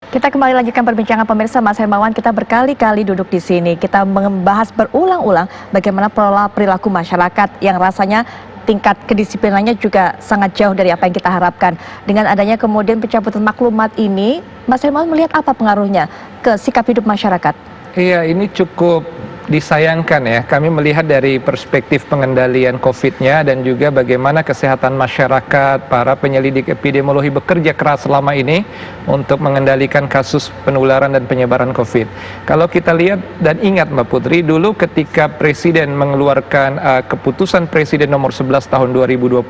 Kita kembali lanjutkan perbincangan pemirsa. Mas Hermawan, kita berkali-kali duduk di sini. Kita membahas berulang-ulang bagaimana pola perilaku masyarakat yang rasanya tingkat kedisiplinannya juga sangat jauh dari apa yang kita harapkan. Dengan adanya kemudian pencabutan maklumat ini, Mas Hermawan melihat apa pengaruhnya ke sikap hidup masyarakat? Iya, ini cukup disayangkan ya. Kami melihat dari perspektif pengendalian COVID-nya dan juga bagaimana kesehatan masyarakat, para penyelidik epidemiologi bekerja keras selama ini untuk mengendalikan kasus penularan dan penyebaran COVID. Kalau kita lihat dan ingat Mbak Putri, dulu ketika Presiden mengeluarkan keputusan Presiden nomor 11 tahun 2020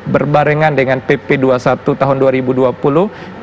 berbarengan dengan PP 21 tahun 2020,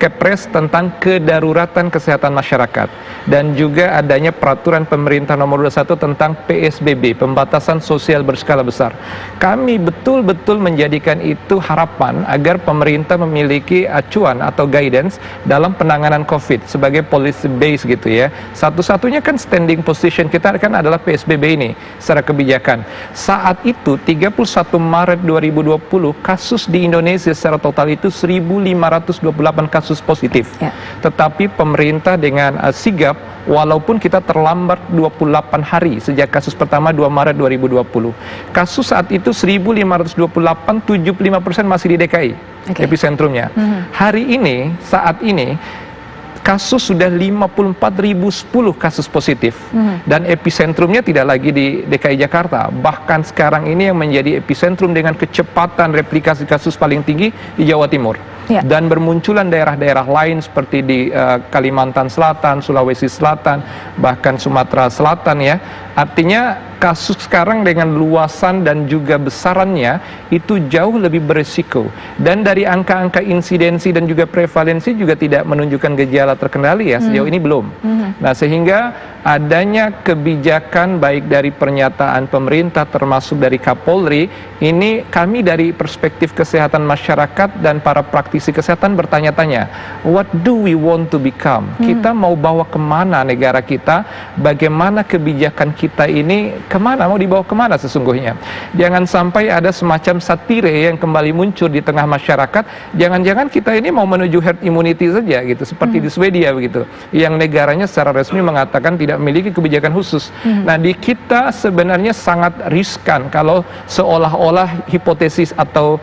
Kepres tentang kedaruratan kesehatan masyarakat, dan juga adanya peraturan pemerintah nomor 21 tentang PSBB, pembatasan sosial berskala besar. Kami betul-betul menjadikan itu harapan agar pemerintah memiliki acuan atau guidance dalam penanganan COVID sebagai policy base gitu ya. Satu-satunya kan standing position kita kan adalah PSBB ini secara kebijakan. Saat itu 31 Maret 2020 kasus di Indonesia secara total itu 1.528 kasus positif. Ya. Tetapi pemerintah dengan sigap, walaupun kita terlambat 28 hari sejak kasus pertama 2 Maret 2020. Kasus saat itu 1.528, 75% masih di DKI, epicentrumnya. Hari ini, saat ini, kasus sudah 54.010 kasus positif. Dan epicentrumnya tidak lagi di DKI Jakarta. Bahkan sekarang ini yang menjadi epicentrum dengan kecepatan replikasi kasus paling tinggi di Jawa Timur. Ya. Dan bermunculan daerah-daerah lain seperti di Kalimantan Selatan, Sulawesi Selatan, bahkan Sumatera Selatan ya. Artinya kasus sekarang dengan luasan dan juga besarannya itu jauh lebih berisiko. Dan dari angka-angka insidensi dan juga prevalensi juga tidak menunjukkan gejala terkendali ya, sejauh ini belum. Nah, sehingga adanya kebijakan baik dari pernyataan pemerintah termasuk dari Kapolri, ini kami dari perspektif kesehatan masyarakat dan para praktisi kesehatan bertanya-tanya, what do we want to become? Kita mau bawa kemana negara kita? Bagaimana kebijakan kita ini kemana? Mau dibawa kemana sesungguhnya? Jangan sampai ada semacam satire yang kembali muncul di tengah masyarakat. Jangan-jangan kita ini mau menuju herd immunity saja gitu, seperti di Swedia begitu, yang negaranya secara resmi mengatakan tidak memiliki kebijakan khusus. Nah, di kita sebenarnya sangat riskan kalau seolah-olah hipotesis atau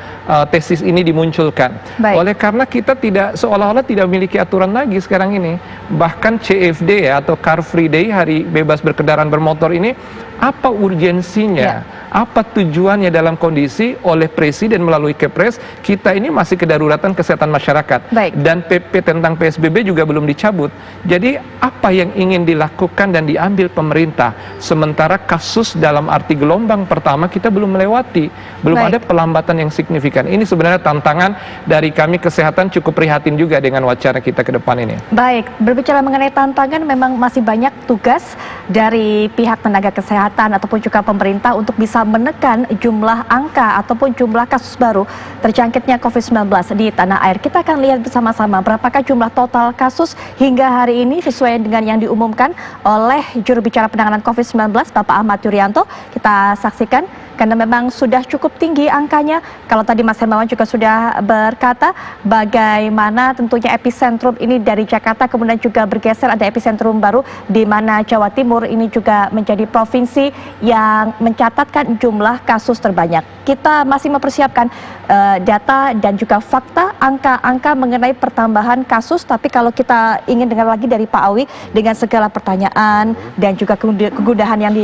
tesis ini dimunculkan. Oleh karena kita tidak seolah-olah tidak memiliki aturan lagi sekarang ini. Bahkan CFD ya, atau Car Free Day, hari bebas berkendaraan bermotor ini, apa urgensinya? Apa tujuannya dalam kondisi oleh Presiden melalui Kepres kita ini masih kedaruratan kesehatan masyarakat. Dan PP tentang PSBB juga belum dicabut. Jadi apa yang ingin dilakukan dan diambil pemerintah sementara kasus dalam arti gelombang pertama kita belum melewati, belum ada pelambatan yang signifikan. Ini sebenarnya tantangan dari kami kesehatan, cukup prihatin juga dengan wacana kita ke depan ini. Baik, berbicara mengenai tantangan, memang masih banyak tugas dari pihak tenaga kesehatan ataupun juga pemerintah untuk bisa menekan jumlah angka ataupun jumlah kasus baru terjangkitnya COVID-19 di tanah air. Kita akan lihat bersama-sama berapakah jumlah total kasus hingga hari ini sesuai dengan yang diumumkan oleh juru bicara penanganan COVID-19 Bapak Ahmad Yuryanto. Kita saksikan karena memang sudah cukup tinggi angkanya. Kalau tadi Mas Hermawan juga sudah berkata bagaimana tentunya epicentrum ini dari Jakarta kemudian juga bergeser ada epicentrum baru di mana Jawa Timur ini juga menjadi provinsi yang mencatatkan jumlah kasus terbanyak. Kita masih mempersiapkan data dan juga fakta angka-angka mengenai pertambahan kasus, tapi kalau kita ingin dengar lagi dari Pak Awi dengan segala pertanyaan dan juga kegundahan yang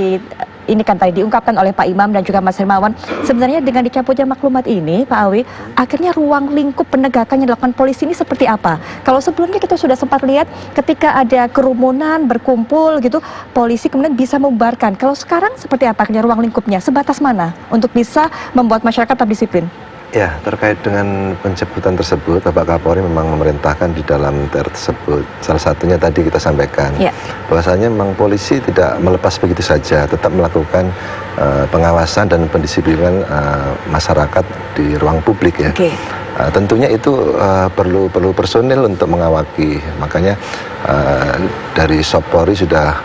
ini kan tadi diungkapkan oleh Pak Imam dan juga Mas Hermawan, sebenarnya dengan dicabutnya maklumat ini, Pak Awi, akhirnya ruang lingkup penegakan yang dilakukan polisi ini seperti apa? Kalau sebelumnya kita sudah sempat lihat ketika ada kerumunan berkumpul gitu, polisi kemudian bisa membubarkan. Kalau sekarang seperti apa akhirnya ruang lingkupnya? Sebatas mana untuk bisa membuat masyarakat tetap disiplin? Ya, terkait dengan pencabutan tersebut, Bapak Kapolri memang memerintahkan di dalam TR tersebut. Salah satunya tadi kita sampaikan, bahwasanya memang polisi tidak melepas begitu saja, tetap melakukan pengawasan dan pendisiplinan masyarakat di ruang publik ya. Tentunya itu perlu personil untuk mengawaki. Makanya dari Sopori sudah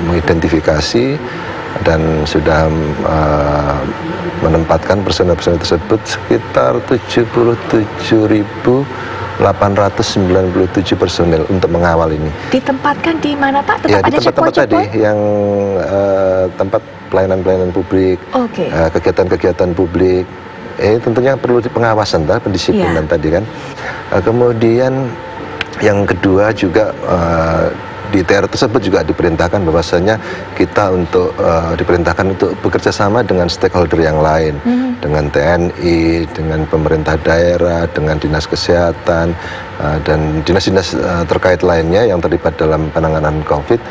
mengidentifikasi dan sudah menempatkan personel-personel tersebut sekitar 77.000 897 personil untuk mengawal ini. Ditempatkan di mana Pak? Tetap Ya, ada di tempat-tempat tadi checkpoint? yang tempat pelayanan-pelayanan publik, Oke. kegiatan-kegiatan publik. Tentunya perlu pengawasan, pendisiplinan tadi kan. Kemudian yang kedua juga di daerah tersebut juga diperintahkan bahwasanya kita untuk diperintahkan untuk bekerja sama dengan stakeholder yang lain, dengan TNI, dengan pemerintah daerah, dengan dinas kesehatan dan dinas-dinas terkait lainnya yang terlibat dalam penanganan COVID.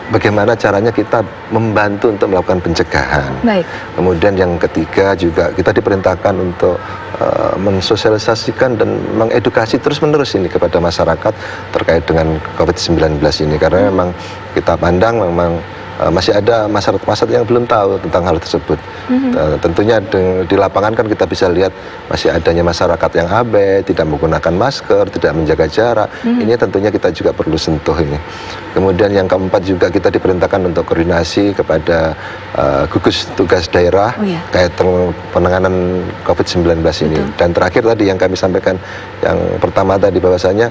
Bagaimana caranya kita membantu untuk melakukan pencegahan. Baik. Kemudian yang ketiga juga kita diperintahkan untuk mensosialisasikan dan mengedukasi terus-menerus ini kepada masyarakat terkait dengan COVID-19 ini, karena memang kita pandang memang masih ada masyarakat yang belum tahu tentang hal tersebut. Tentunya di lapangan kan kita bisa lihat masih adanya masyarakat yang abai, tidak menggunakan masker, tidak menjaga jarak. Ini tentunya kita juga perlu sentuh ini. Kemudian yang keempat juga kita diperintahkan untuk koordinasi kepada gugus tugas daerah terkait penanganan COVID-19 ini. Dan terakhir tadi yang kami sampaikan, yang pertama tadi bahwasanya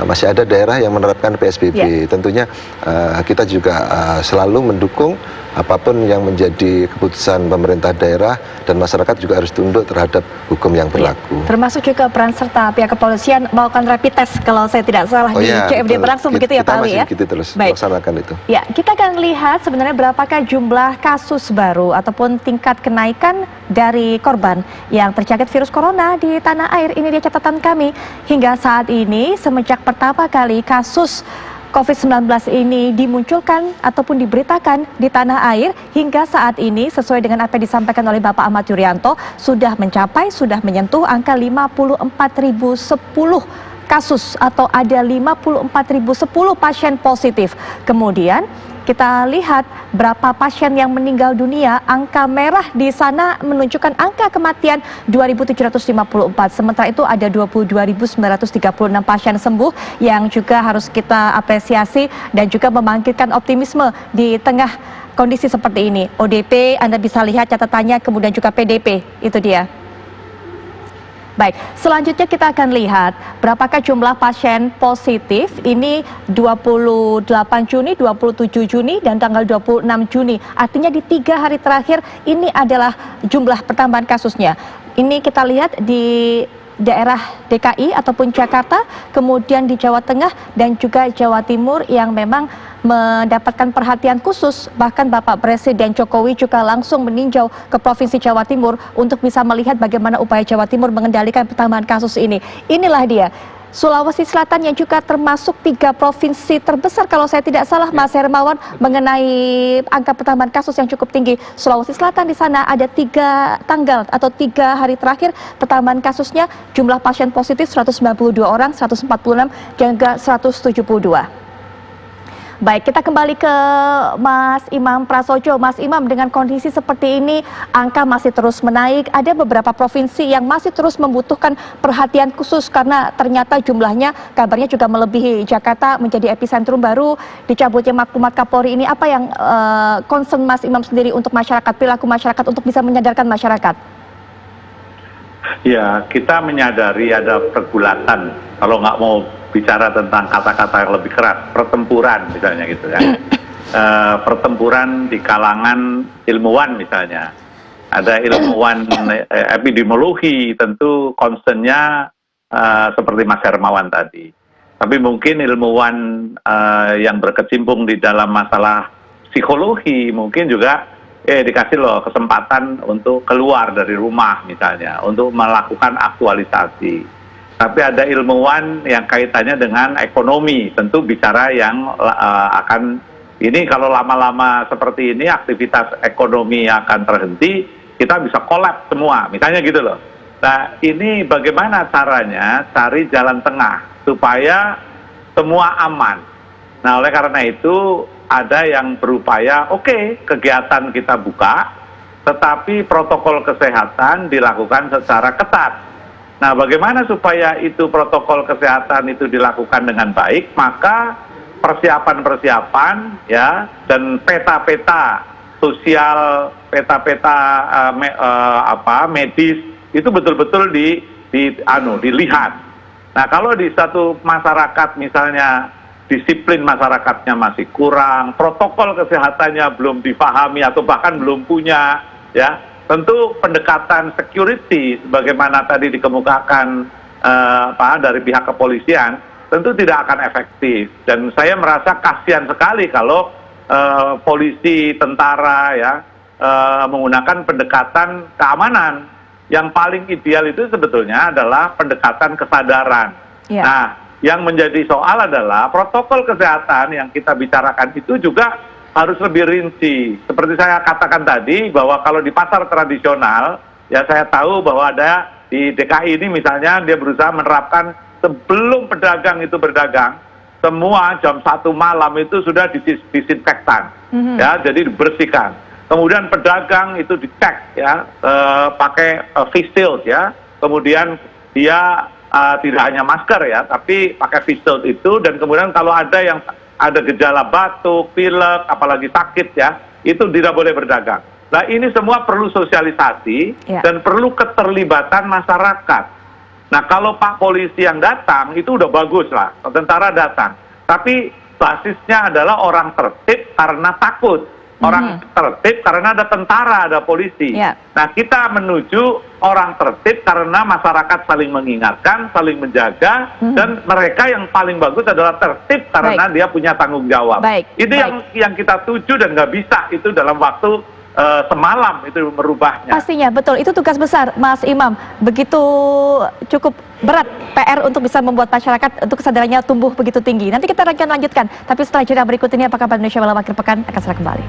masih ada daerah yang menerapkan PSBB. Tentunya kita juga selalu mendukung apapun yang menjadi keputusan pemerintah daerah, dan masyarakat juga harus tunduk terhadap hukum yang berlaku. Termasuk juga peran serta pihak kepolisian melakukan rapid test kalau saya tidak salah di CFD berlangsung begitu ya Pak Ali ya? Kita terus Baik. laksanakan itu. Ya, kita akan lihat sebenarnya berapakah jumlah kasus baru ataupun tingkat kenaikan dari korban yang terjangkit virus corona di tanah air. Ini dia catatan kami hingga saat ini semenjak pertama kali kasus COVID-19 ini dimunculkan ataupun diberitakan di tanah air hingga saat ini sesuai dengan apa yang disampaikan oleh Bapak Ahmad Yuryanto sudah menyentuh angka 54.010 kasus atau ada 54.010 pasien positif. Kemudian kita lihat berapa pasien yang meninggal dunia, angka merah di sana menunjukkan angka kematian 2.754. Sementara itu ada 22.936 pasien sembuh yang juga harus kita apresiasi dan juga membangkitkan optimisme di tengah kondisi seperti ini. ODP Anda bisa lihat catatannya, kemudian juga PDP, itu dia. Baik, selanjutnya kita akan lihat berapakah jumlah pasien positif ini 28 Juni, 27 Juni, dan tanggal 26 Juni. Artinya di 3 hari terakhir ini adalah jumlah pertambahan kasusnya. Ini kita lihat di daerah DKI ataupun Jakarta, kemudian di Jawa Tengah dan juga Jawa Timur yang memang mendapatkan perhatian khusus. Bahkan Bapak Presiden Jokowi juga langsung meninjau ke Provinsi Jawa Timur untuk bisa melihat bagaimana upaya Jawa Timur mengendalikan pertambahan kasus ini. Inilah dia, Sulawesi Selatan yang juga termasuk 3 provinsi terbesar kalau saya tidak salah, Mas Hermawan, mengenai angka pertambahan kasus yang cukup tinggi. Sulawesi Selatan di sana ada 3 tanggal atau 3 hari terakhir pertambahan kasusnya, jumlah pasien positif 192 orang, 146 dan juga 172. Baik, kita kembali ke Mas Imam Prasojo. Mas Imam, dengan kondisi seperti ini, angka masih terus menaik. Ada beberapa provinsi yang masih terus membutuhkan perhatian khusus karena ternyata jumlahnya kabarnya juga melebihi Jakarta menjadi epicentrum baru dicabutnya maklumat Kapolri ini. Apa yang concern Mas Imam sendiri untuk masyarakat, perilaku masyarakat untuk bisa menyadarkan masyarakat? Ya, kita menyadari ada pergulatan. Kalau nggak mau bicara tentang kata-kata yang lebih keras, pertempuran misalnya gitu ya. Pertempuran di kalangan ilmuwan misalnya. Ada ilmuwan epidemiologi, tentu concernnya seperti Mas Hermawan tadi. Tapi mungkin ilmuwan yang berkecimpung di dalam masalah psikologi mungkin juga dikasih loh kesempatan untuk keluar dari rumah misalnya, untuk melakukan aktualisasi. Tapi ada ilmuwan yang kaitannya dengan ekonomi, tentu bicara yang akan, ini kalau lama-lama seperti ini aktivitas ekonomi akan terhenti, kita bisa kolaps semua, misalnya gitu loh. Nah ini bagaimana caranya cari jalan tengah supaya semua aman. Nah oleh karena itu ada yang berupaya, oke, kegiatan kita buka, tetapi protokol kesehatan dilakukan secara ketat. Nah, bagaimana supaya itu protokol kesehatan itu dilakukan dengan baik? Maka persiapan-persiapan ya dan peta-peta sosial, peta-peta medis itu betul-betul dilihat. Nah, kalau di satu masyarakat misalnya disiplin masyarakatnya masih kurang, protokol kesehatannya belum dipahami atau bahkan belum punya, ya, tentu pendekatan security sebagaimana tadi dikemukakan dari pihak kepolisian tentu tidak akan efektif. Dan saya merasa kasihan sekali kalau polisi, tentara, ya, menggunakan pendekatan keamanan. Yang paling ideal itu sebetulnya adalah pendekatan kesadaran. Ya. Nah, yang menjadi soal adalah protokol kesehatan yang kita bicarakan itu juga harus lebih rinci. Seperti saya katakan tadi, bahwa kalau di pasar tradisional, ya saya tahu bahwa ada di DKI ini misalnya dia berusaha menerapkan sebelum pedagang itu berdagang, semua jam 1 malam itu sudah disinfektan, ya, jadi dibersihkan. Kemudian pedagang itu dicek, ya, pakai face shield, ya. Kemudian dia tidak hanya masker, ya, tapi pakai face shield itu. Dan kemudian kalau ada yang ada gejala batuk, pilek, apalagi sakit, ya, itu tidak boleh berdagang. Nah, ini semua perlu sosialisasi dan perlu keterlibatan masyarakat. Nah, kalau Pak Polisi yang datang itu udah bagus lah, tentara datang. Tapi basisnya adalah orang tertib karena takut. Orang tertib karena ada tentara, ada polisi. Nah, kita menuju orang tertib karena masyarakat saling mengingatkan, saling menjaga, dan mereka yang paling bagus adalah tertib karena dia punya tanggung jawab. Itu yang kita tuju dan nggak bisa itu dalam waktu semalam itu merubahnya. Pastinya, betul. Itu tugas besar, Mas Imam. Begitu cukup berat PR untuk bisa membuat masyarakat untuk kesadarannya tumbuh begitu tinggi. Nanti kita akan lanjutkan. Tapi setelah jeda berikut ini, apakah Indonesia Malam Akhir Pekan akan segera kembali.